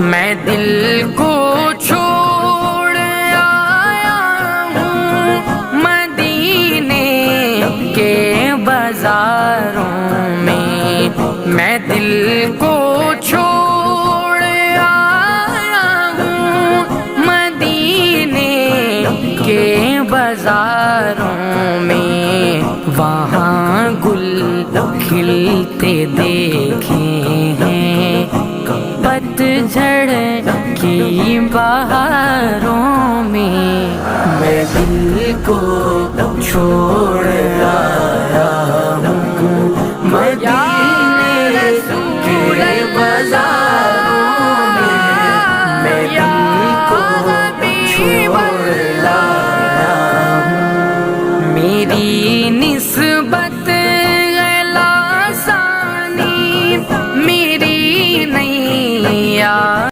میں دل کو چھوڑ آیا ہوں مدینے کے بازاروں میں دل کو چھوڑ آیا ہوں مدینے کے بازاروں میں، وہاں گل کھلتے دیکھے ہیں پتجھڑ کی بہاروں میں دل کو چھوڑ